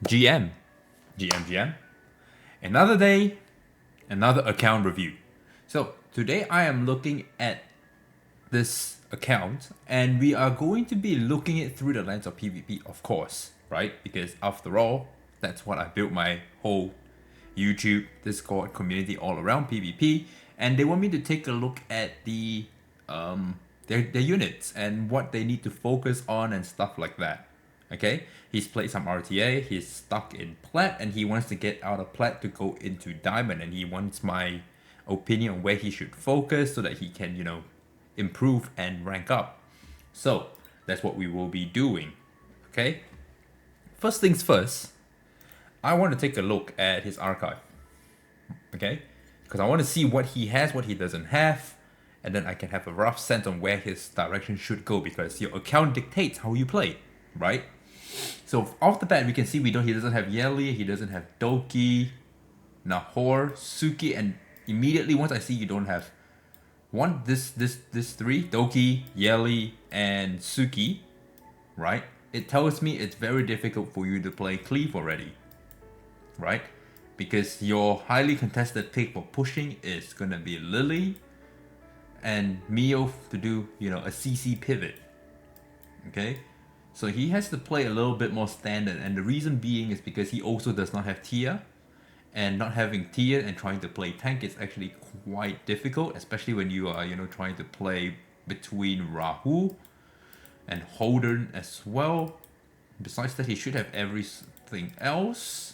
GM. GM. Another day, another account review. So today I am looking at this account and we are going to be looking it through the lens of PvP, of course, right? Because after all, that's what I built my whole YouTube, Discord community all around PvP, and they want me to take a look at the their units and what they need to focus on and stuff like that. Okay, he's played some RTA, he's stuck in Plat, and he wants to get out of Plat to go into Diamond, and he wants my opinion on where he should focus so that he can, improve and rank up. So that's what we will be doing. Okay, first things first, I want to take a look at his archive. Okay, because I want to see what he has, what he doesn't have, and then I can have a rough sense on where his direction should go, because your account dictates how you play, right? So off the bat, we can see he doesn't have Yeli, he doesn't have Doki, Nahor, Suki, and immediately once I see you don't have this three, Doki, Yeli, and Suki, right? It tells me it's very difficult for you to play Cleave already, right? Because your highly contested pick for pushing is gonna be Lily and Mio to do, a CC pivot, okay? So he has to play a little bit more standard, and the reason being is because he also does not have Tia, and not having Tia and trying to play tank is actually quite difficult, especially when you are, trying to play between Rahu and Holden as well. Besides that, he should have everything else,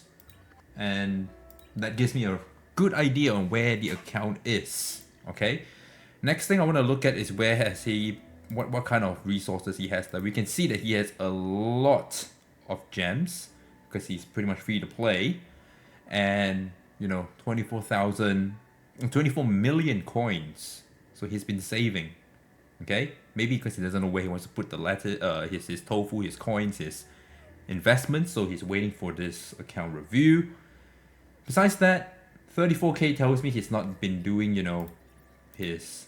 and that gives me a good idea on where the account is, okay? Next thing I want to look at is where has he, what kind of resources he has. That we can see that he has a lot of gems because he's pretty much free to play, and 24 million coins. So he's been saving, okay? Maybe because he doesn't know where he wants to put the his tofu, his coins, his investments. So he's waiting for this account review. Besides that, 34k tells me he's not been doing, his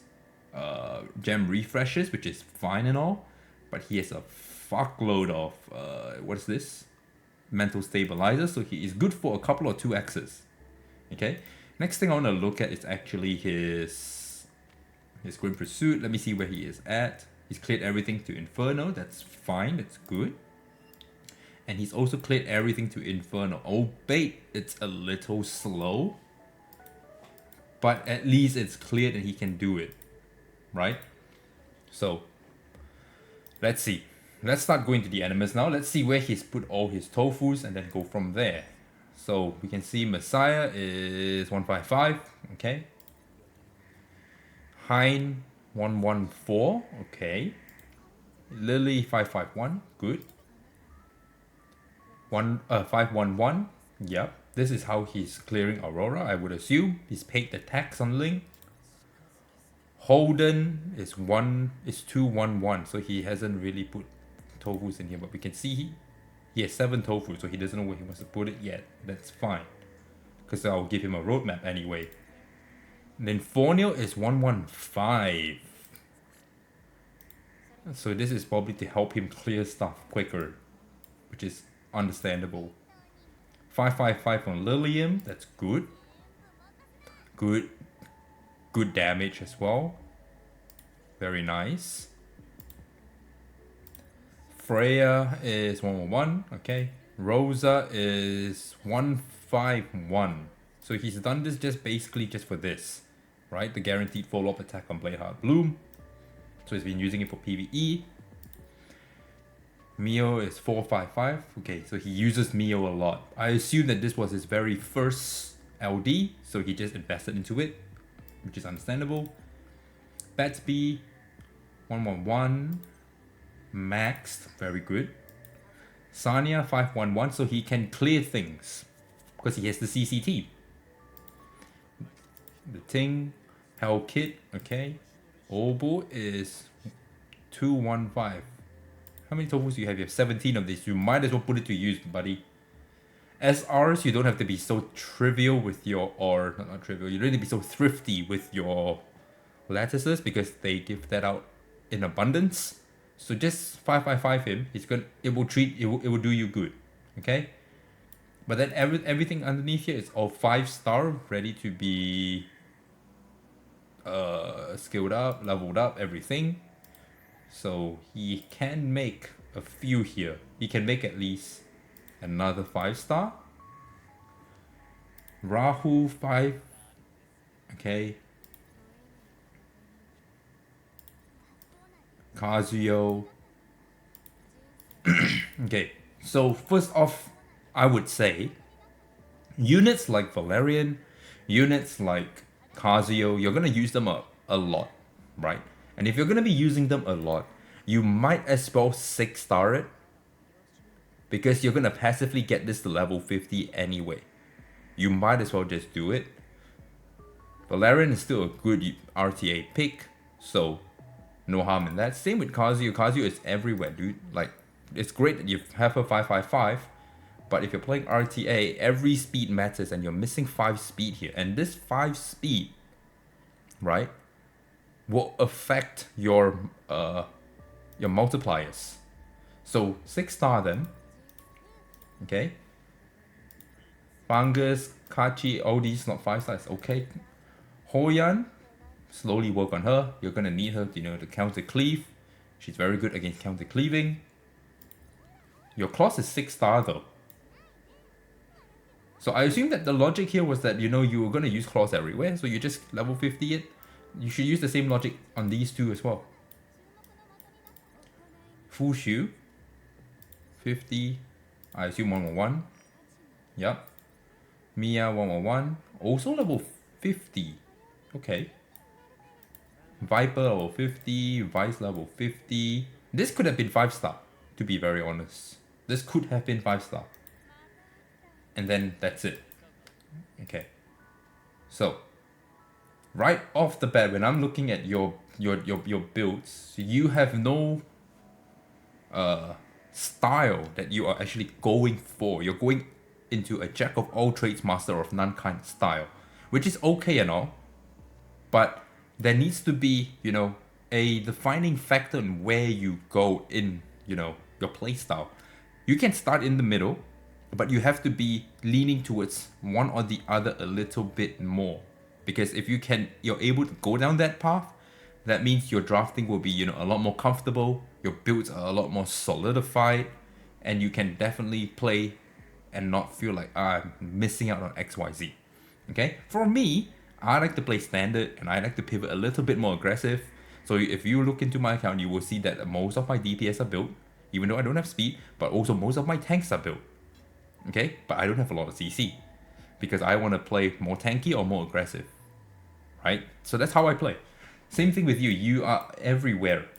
gem refreshes, which is fine and all, but he has a fuckload of what is this? Mental stabilizer, so he is good for a couple or 2x's. Okay. Next thing I want to look at is actually his Grim Pursuit. Let me see where he is at. He's cleared everything to Inferno. That's fine. That's good. And he's also cleared everything to Inferno. Albeit it's a little slow, but at least it's cleared and he can do it, right? So let's see. Let's start going to the enemies now. Let's see where he's put all his tofus and then go from there. So we can see Messiah is 155, okay. Hein 114, okay. Lily 551, good. 511, yep. This is how he's clearing Aurora, I would assume. He's paid the tax on Link. Holden is 211, so he hasn't really put tofus in here, but we can see he has 7 tofu, so he doesn't know where he wants to put it yet. That's fine, because I'll give him a roadmap anyway. And then Fornil is 115, so this is probably to help him clear stuff quicker, which is understandable. 555 on Lilium, that's good. Good damage as well. Very nice. Freya is 111, okay. Rosa is 151. So he's done this basically just for this, right? The guaranteed follow-up attack on Bladeheart Bloom. So he's been using it for PvE. Mio is 455. Okay, so he uses Mio a lot. I assume that this was his very first LD, so he just invested into it, which is understandable. Batsby 111. Maxed, very good. Sanya 511, so he can clear things because he has the CCT. The Ting, Hell Kit, okay. Obo is 215. How many tofus do you have? You have 17 of these. You might as well put it to use, buddy. SRs, you don't have to be so trivial with your, or not trivial, you don't need to be so thrifty with your lattices because they give that out in abundance. So just 555 him. It will do you good. Okay. But then everything underneath here is all 5-star, ready to be skilled up, leveled up, everything. So he can make a few here. He can make at least another 5-star. Rahu 5. Okay. Kazuyo. Okay, so first off, I would say units like Valerian, units like Kazuyo, you're gonna use them a lot, right? And if you're gonna be using them a lot, you might as well 6-star it, because you're gonna passively get this to level 50 anyway. You might as well just do it. Valerian is still a good RTA pick, so no harm in that. Same with Kazuyo. Kazuyo is everywhere, dude. Like, it's great that you have a 555, but if you're playing RTA, every speed matters, and you're missing 5 speed here. And this 5 speed, right, will affect your multipliers. So 6-star them. Okay. Fungus, Kachi, all these not 5 stars. Okay. Hoyan, slowly work on her. You're gonna need her, to counter cleave. She's very good against counter cleaving. Your class is 6-star though. So I assume that the logic here was that, you were gonna use claws everywhere, so you just level 50 it. You should use the same logic on these two as well. Fushu, 50. I assume 111. Yep. Mia 111. Also level 50. Okay. Viper level 50. Vice level 50. This could have been 5-star, to be very honest. This could have been 5-star. And then that's it. Okay. So, right off the bat, when I'm looking at your builds, you have no style that you are actually going for. You're going into a jack of all trades, master of none kind of style, which is okay and all, but there needs to be, a defining factor in where you go in, your playstyle. You can start in the middle, but you have to be leaning towards one or the other a little bit more, because if you're able to go down that path, that means your drafting will be, a lot more comfortable, your builds are a lot more solidified, and you can definitely play and not feel like I'm missing out on XYZ. Okay? For me, I like to play standard, and I like to pivot a little bit more aggressive. So if you look into my account, you will see that most of my DPS are built, even though I don't have speed, but also most of my tanks are built. Okay? But I don't have a lot of CC, because I want to play more tanky or more aggressive. Right? So that's how I play. Same thing with you. You are everywhere.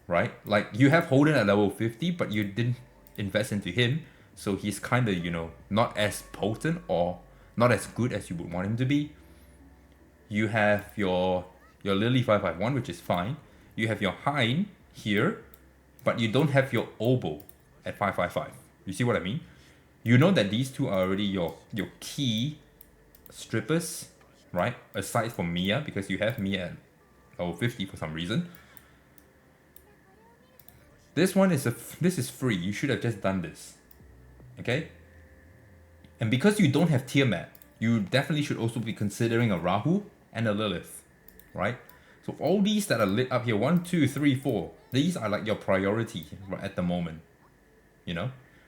Right? Like, you have Holden at level 50, but you didn't invest into him. So he's kind of, not as potent or not as good as you would want him to be. You have your Lily 551, which is fine. You have your Hein here, but you don't have your Oboe at 555. You see what I mean? You know that these two are already your key strippers, right? Aside from Mia, because you have Mia at level 50 for some reason. This one is this is free. You should have just done this. Okay? And because you don't have Tiamat, you definitely should also be considering a Rahu and a Lilith, right? So all these that are lit up here, 1, 2, 3, 4, these are like your priority right at the moment.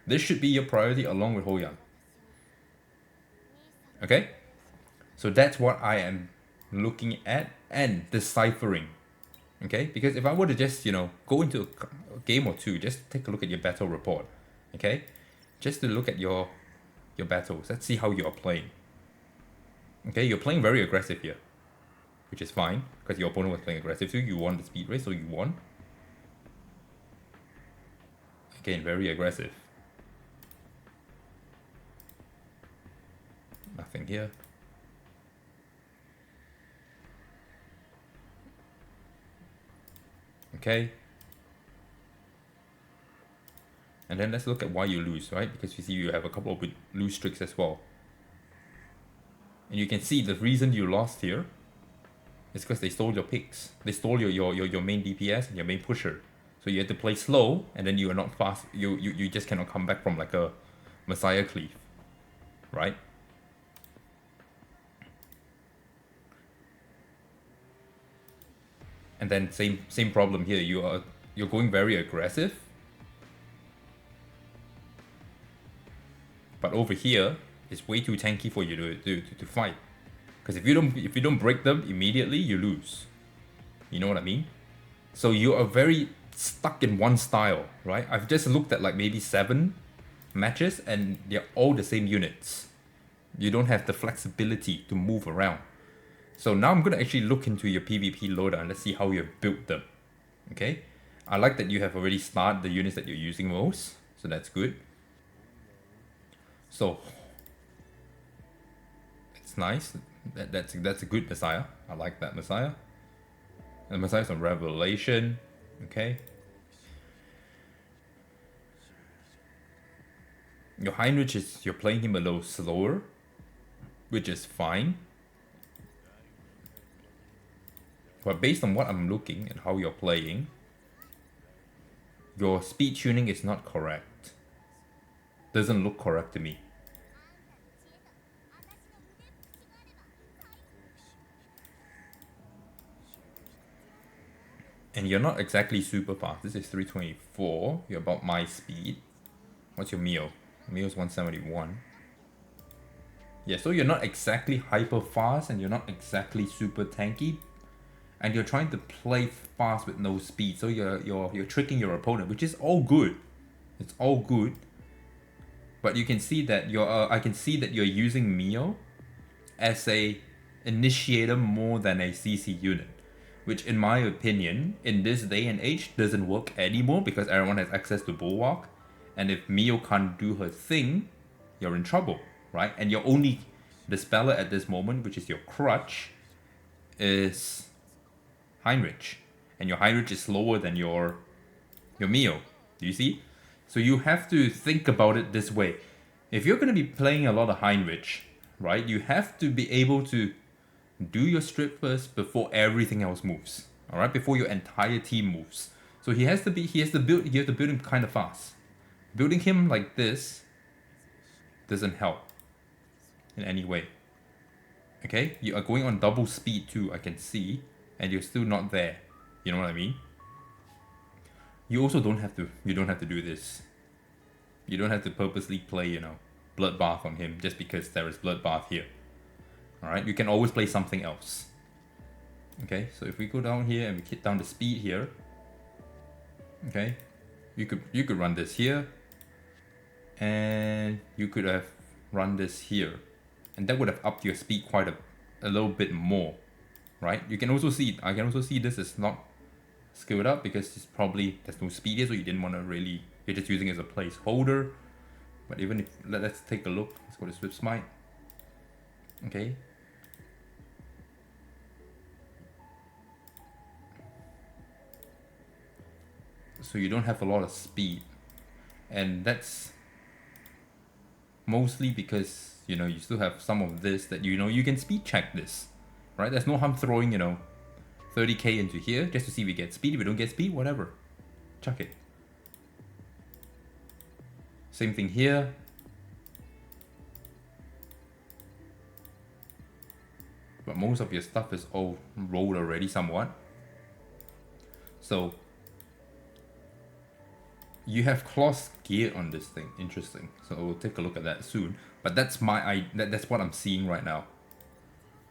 This should be your priority along with Hoyan. Okay? So that's what I am looking at and deciphering. Okay? Because if I were to just, go into a game or two, just take a look at your battle report. Okay? Just to look at your battles. Let's see how you are playing. Okay, you're playing very aggressive here, which is fine, because your opponent was playing aggressive too. You won the speed race, so you won. Again, very aggressive. Nothing here. Okay. And then let's look at why you lose, right? Because you see you have a couple of lose streaks as well. And you can see the reason you lost here is because they stole your picks. They stole your main DPS and your main pusher. So you had to play slow, and then you are not fast. You just cannot come back from like a Messiah cleave. right? And then same problem here. You're going very aggressive, but over here it's way too tanky for you to fight. Because if you don't break them immediately, you lose. You know what I mean? So you are very stuck in one style, right? I've just looked at like maybe 7 matches and they're all the same units. You don't have the flexibility to move around. So now I'm gonna actually look into your PvP loader and let's see how you have built them. Okay? I like that you have already started the units that you're using most, so that's good. So it's nice. That's a good Messiah. I like that Messiah. And Messiah's on Revelation. Okay. Your Heinrich you're playing him a little slower, which is fine. But based on what I'm looking and how you're playing, your speed tuning is not correct. Doesn't look correct to me. And you're not exactly super fast. This is 324. You're about my speed. What's your Mio? Mio's 171. Yeah, so you're not exactly hyper fast and you're not exactly super tanky. And you're trying to play fast with no speed. So you're tricking your opponent, which is all good. It's all good. But you can see that I can see that you're using Mio as a initiator more than a CC unit. Which in my opinion, in this day and age, doesn't work anymore because everyone has access to Bulwark. And if Mio can't do her thing, you're in trouble, right? And your only Dispeller at this moment, which is your crutch, is Heinrich. And your Heinrich is slower than your Mio. Do you see? So you have to think about it this way. If you're going to be playing a lot of Heinrich, right, you have to be able to do your strip first before everything else moves. Alright, before your entire team moves. So you have to build him kind of fast. Building him like this doesn't help in any way. Okay? You are going on double speed too, I can see, and you're still not there. You know what I mean? You also don't have to do this. You don't have to purposely play, Bloodbath on him just because there is Bloodbath here. Alright, you can always play something else. Okay, so if we go down here and we hit down the speed here, okay, you could run this here, and you could have run this here, and that would have upped your speed quite a little bit more, right? I can also see this is not skilled up because there's no speed here, so you didn't want to really, you're just using it as a placeholder. But even if, let's take a look, let's go to Swift Smite. Okay. So you don't have a lot of speed, and that's mostly because you still have some of this that you can speed check this, right? There's no harm throwing 30k into here just to see if we get speed. If we don't get speed, whatever, chuck it. Same thing here. But most of your stuff is all rolled already somewhat. So you have Claws geared on this thing. Interesting. So we'll take a look at that soon. But that's that's what I'm seeing right now.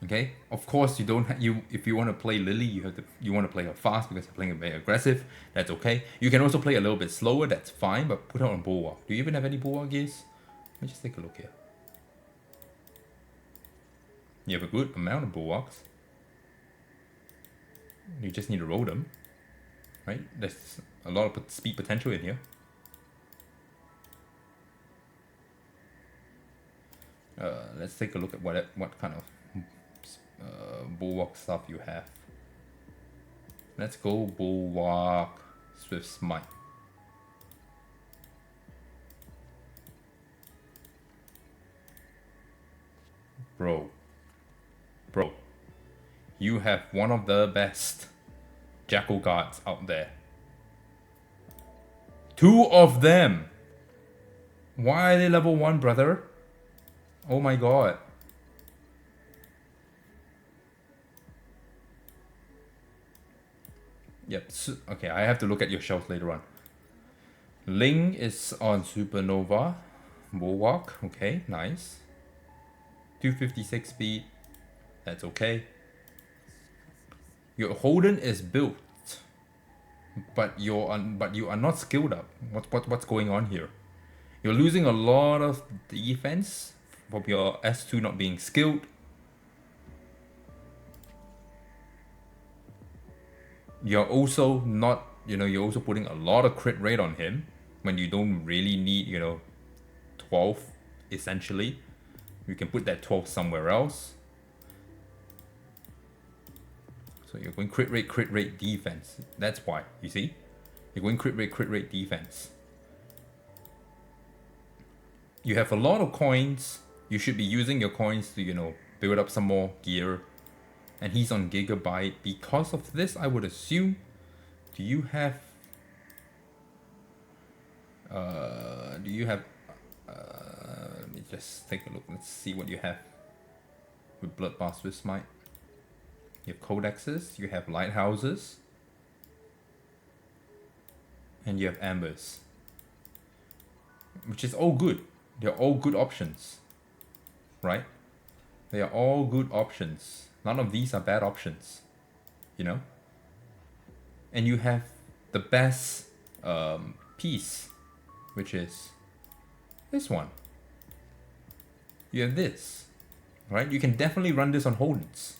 Okay. Of course, if you want to play Lily, you want to play her fast because you're playing her very aggressive. That's okay. You can also play a little bit slower. That's fine. But put her on Bulwark. Do you even have any Bulwark gears? Let me just take a look here. You have a good amount of Bulwarks. You just need to roll them. Right? There's a lot of speed potential in here. Let's take a look at what kind of Bulwark stuff you have. Let's go Bulwark Swift Smite. Bro, you have one of the best Jackal guards out there. 2 of them. Why are they level 1, brother? Oh my god. Yep. So, okay, I have to look at your shelves later on. Ling is on Supernova. Bulwark. Okay, nice. 256 speed. That's okay. Your Holden is built, but you are not skilled up. What's going on here? You're losing a lot of defense from your S2 not being skilled. You're also not, you're also putting a lot of crit rate on him when you don't really need, 12 essentially. You can put that 12 somewhere else. So you're going crit rate, defense. That's why, you see? You're going crit rate, defense. You have a lot of coins. You should be using your coins to, build up some more gear. And he's on Gigabyte. Because of this, I would assume, do you have, let me just take a look. Let's see what you have with Bloodbath Swift Smite. You have codexes, you have lighthouses, and you have ambers, which is all good. They're all good options, right? They are all good options. None of these are bad options, And you have the best piece, which is this one. You have this, right? You can definitely run this on Holdens.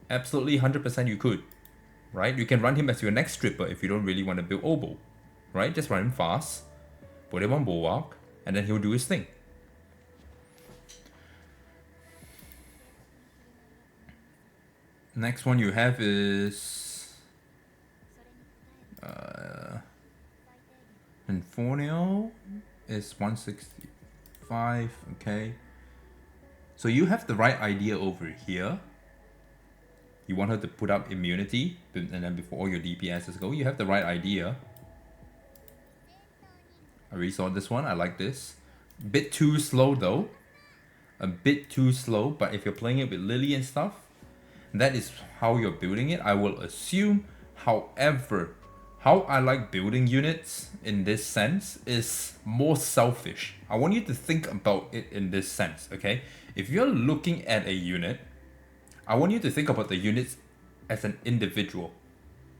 Absolutely 100% you could, right? You can run him as your next stripper if you don't really want to build Oboe, right? Just run him fast, put him on Bulwark, and then he'll do his thing. Next one you have is Inferno is 165, okay. So you have the right idea over here. You want her to put up immunity, and then before all your DPSs go, you have the right idea. I already saw this one, I like this. Bit too slow though. A bit too slow, but if you're playing it with Lily and stuff, that is how you're building it, I will assume. However, how I like building units in this sense is more selfish. I want you to think about it in this sense, okay? If you're looking at a unit, I want you to think about the units as an individual,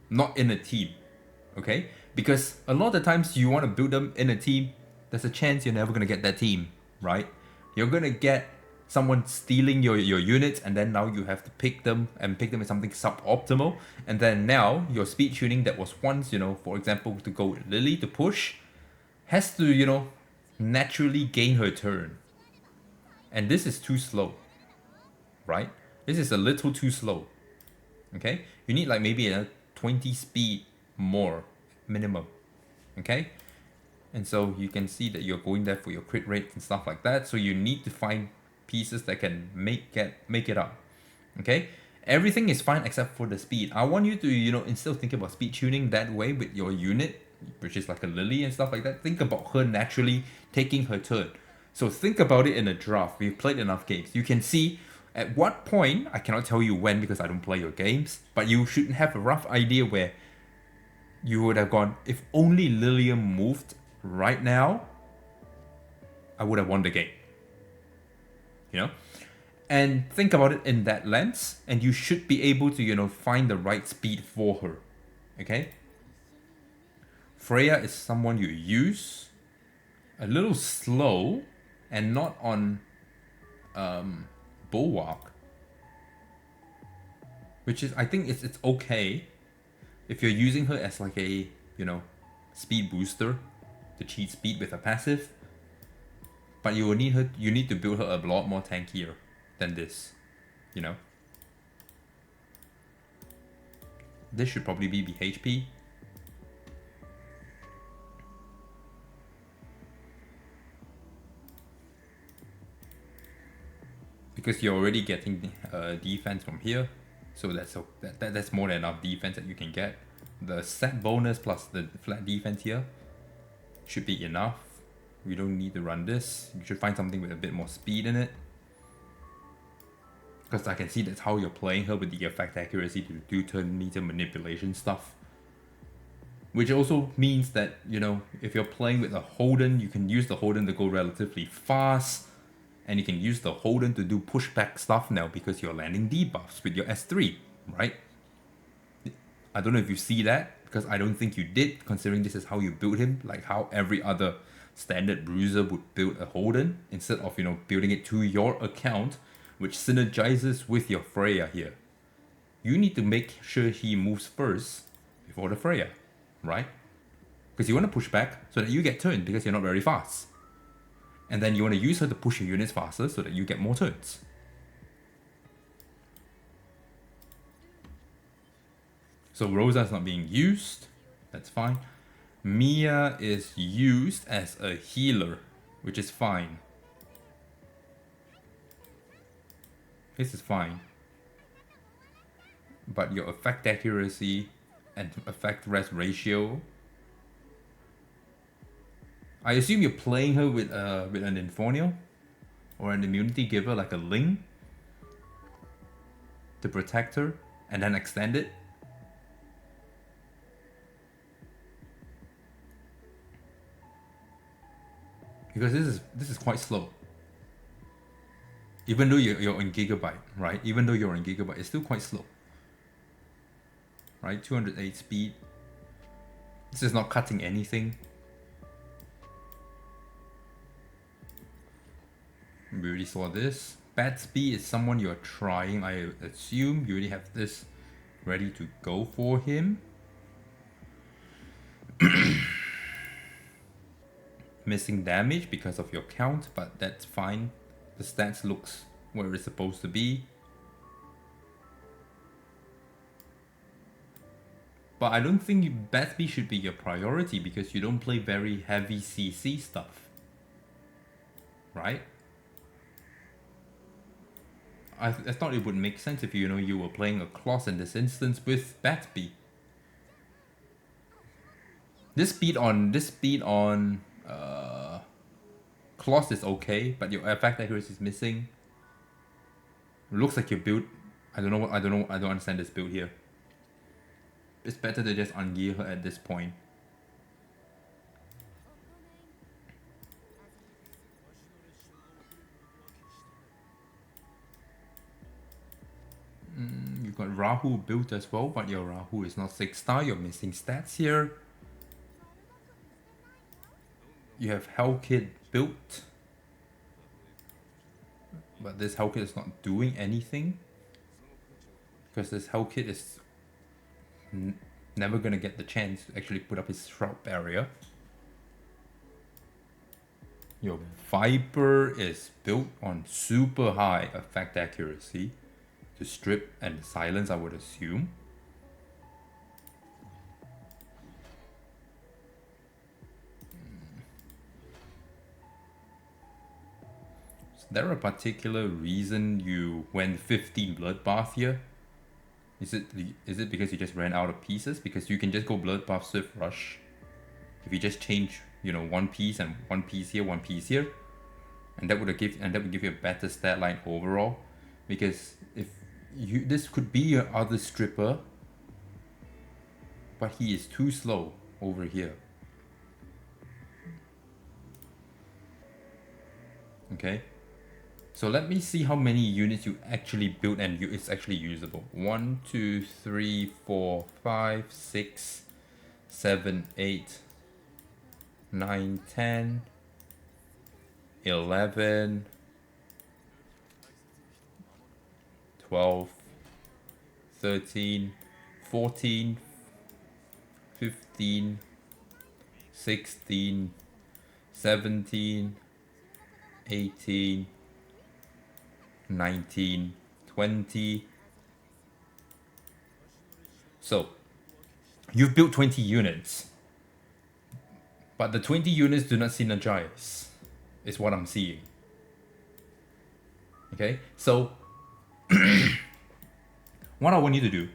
not in a team, okay? Because a lot of the times you want to build them in a team, there's a chance you're never going to get that team, right? You're going to get someone stealing your units, and then now you have to pick them as something suboptimal. And then now your speed tuning that was once, for example, to go with Lily to push, has to, naturally gain her turn. And this is too slow, right? This is a little too slow, okay? You need like maybe a 20 speed more minimum, okay? And so you can see that you're going there for your crit rates and stuff like that. So you need to find pieces that can make it up, okay? Everything is fine except for the speed. I want you to, instead of thinking about speed tuning that way with your unit, which is like a Lily and stuff like that, think about her naturally taking her turn. So think about it in a draft. We've played enough games. You can see at what point, I cannot tell you when because I don't play your games, but you should have a rough idea where you would have gone, if only Lilium moved right now, I would have won the game. And think about it in that lens, and you should be able to, find the right speed for her, okay? Freya is someone you use, a little slow, and not on Bulwark, which is, I think it's okay if you're using her as like a, speed booster to cheat speed with a passive, but you need to build her a lot more tankier than this, This should probably be BHP. Because you're already getting defense from here, so that's more than enough defense that you can get. The set bonus plus the flat defense here should be enough. We don't need to run this. You should find something with a bit more speed in it. Because I can see that's how you're playing her with the effect accuracy to do turn meter manipulation stuff. Which also means that, you know, if you're playing with a Holden, you can use the Holden to go relatively fast. And you can use the Holden to do pushback stuff now because you're landing debuffs with your S3, right? I don't know if you see that, because I don't think you did, considering this is how you build him, like how every other standard bruiser would build a Holden, instead of, you know, building it to your account, which synergizes with your Freya here. You need to make sure he moves first before the Freya, right? Because you want to push back so that you get turned because you're not very fast. And then you want to use her to push your units faster so that you get more turns. So Rosa is not being used. That's fine. Mia is used as a healer, which is fine. This is fine. But your effect accuracy and effect rest ratio, I assume you're playing her with an Inferno or an immunity giver like a Ling to protect her and then extend it. Because this is quite slow. Even though you're in Gigabyte, right? Even though you're in Gigabyte, it's still quite slow. Right? 208 speed. This is not cutting anything. We already saw this. Bad speed is someone you're trying, I assume. You already have this ready to go for him. Missing damage because of your count, but that's fine. The stats looks where it's supposed to be. But I don't think bad speed should be your priority because you don't play very heavy CC stuff. Right? I thought it would make sense if you know you were playing a Kloss in this instance with bad speed. This speed on Kloss is okay, but your effect accuracy is missing. Looks like your build. I don't understand this build here. It's better to just ungear her at this point. You've got Rahu built as well, but your Rahu is not 6-star. You're missing stats here. You have Hellkid built, but this Hellkid is not doing anything because this Hellkid is never gonna get the chance to actually put up his Shroud Barrier. Your Viper is built on super high effect accuracy to strip and silence, I would assume. Is there a particular reason you went 15 Bloodbath here? Is it because you just ran out of pieces? Because you can just go Bloodbath Swift Rush. If you just change, you know, one piece and one piece here, one piece here, and that would give you a better stat line overall. Because if this could be your other stripper, but he is too slow over here. Okay, so let me see how many units you actually built and it's actually usable. 1, 2, 3, 4, 5, 6, 7, 8, 9, 10, 11, 12, 13, 14, 15, 16, 17, 18, 19, 20. So, you've built 20 units. But the 20 units do not synergize, is what I'm seeing. Okay, so what I want you to do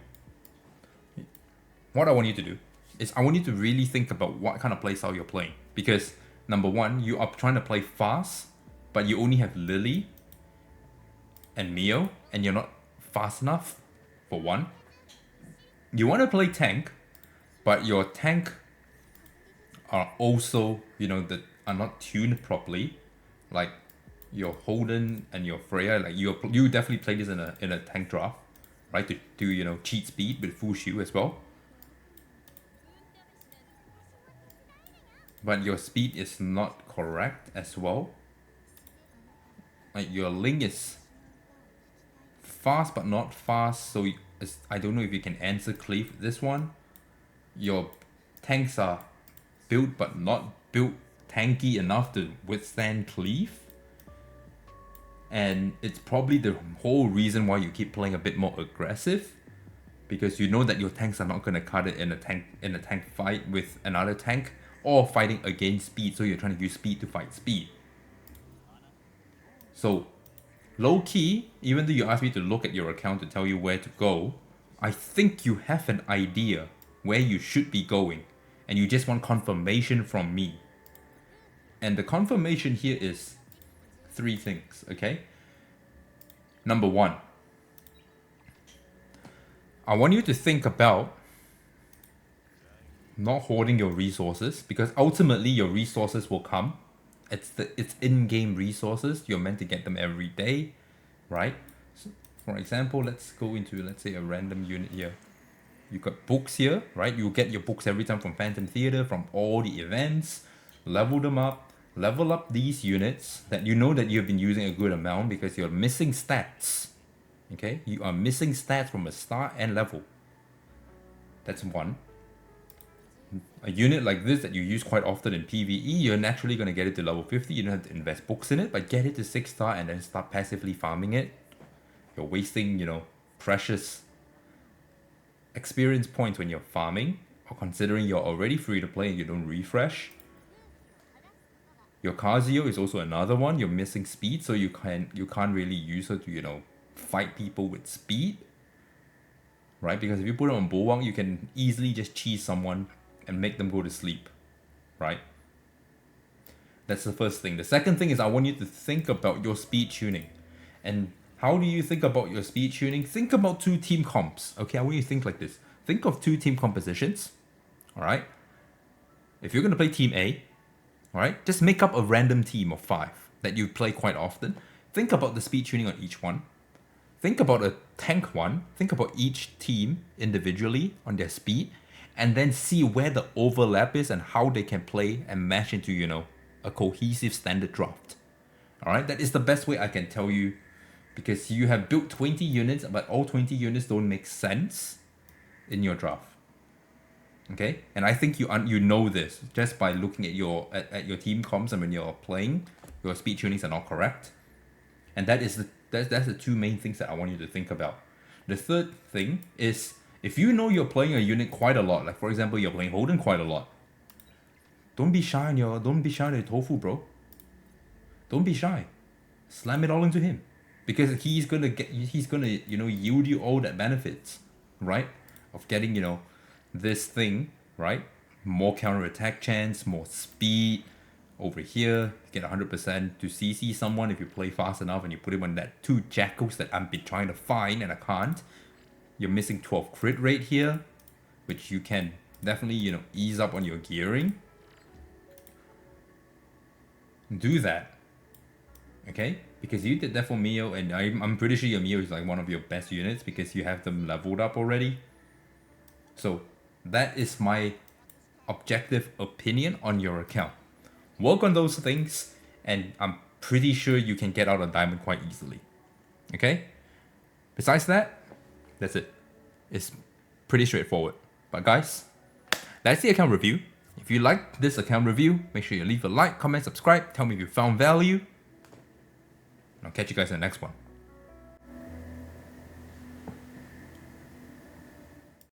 is I want you to really think about what kind of playstyle you're playing. Because number one, you are trying to play fast, but you only have Lily and Mio, and you're not fast enough, for one. You want to play tank, but your tank are also, that are not tuned properly. Like your Holden and your Freya, like you definitely play this in a tank draft, right? To do cheat speed with full shield as well. But your speed is not correct as well. Like your Link is fast but not fast, so I don't know if you can answer Cleave this one. Your tanks are built but not built tanky enough to withstand Cleave. And it's probably the whole reason why you keep playing a bit more aggressive, because you know that your tanks are not going to cut it in a tank fight with another tank, or fighting against speed, so you're trying to use speed to fight speed. So low key, even though you asked me to look at your account to tell you where to go, I think you have an idea where you should be going, and you just want confirmation from me. And the confirmation here is 3 things, okay? Number 1, I want you to think about not hoarding your resources, because ultimately your resources will come. It's in-game resources. You're meant to get them every day, right? So, for example, let's go into, let's say, a random unit here. You've got books here, right? You get your books every time from Phantom Theater, from all the events. Level them up. Level up these units that you know that you've been using a good amount, because you're missing stats. Okay? You are missing stats from a start and level. That's 1. A unit like this that you use quite often in PvE, you're naturally going to get it to level 50. You don't have to invest books in it, but get it to 6 star and then start passively farming it. You're wasting, precious experience points when you're farming, or considering you're already free to play and you don't refresh. Your Kazio is also another one. You're missing speed, so you can't really use her to, fight people with speed. Right? Because if you put her on Bulwark, you can easily just cheese someone and make them go to sleep. Right? That's the first thing. The second thing is I want you to think about your speed tuning. And how do you think about your speed tuning? Think about 2 team comps. Okay, I want you to think like this. Think of 2 team compositions. Alright? If you're going to play team A, alright, just make up a random team of 5 that you play quite often. Think about the speed tuning on each one. Think about a tank one. Think about each team individually on their speed. And then see where the overlap is and how they can play and match into, a cohesive standard draft. Alright, that is the best way I can tell you, because you have built 20 units, but all 20 units don't make sense in your draft. Okay, and I think you know this just by looking at your team comps, and when you're playing, your speed tunings are not correct. And that's the 2 main things that I want you to think about. The third thing is, if you know you're playing a unit quite a lot, like for example you're playing Holden quite a lot, don't be shy on your tofu, bro. Don't be shy. Slam it all into him, because he's gonna yield you all that benefits, right? Of getting this thing, right? More counter attack chance, more speed. Over here, get 100% to CC someone if you play fast enough and you put him on that 2 jackals that I've been trying to find and I can't. You're missing 12 crit rate here, which you can definitely, ease up on your gearing. Do that. Okay? Because you did that for Mio, and I'm pretty sure your Mio is like one of your best units because you have them leveled up already. So that is my objective opinion on your account. Work on those things, and I'm pretty sure you can get out a diamond quite easily. Okay? Besides that, that's it. It's pretty straightforward. But guys, that's the account review. If you like this account review, make sure you leave a like, comment, subscribe, tell me if you found value. And I'll catch you guys in the next one.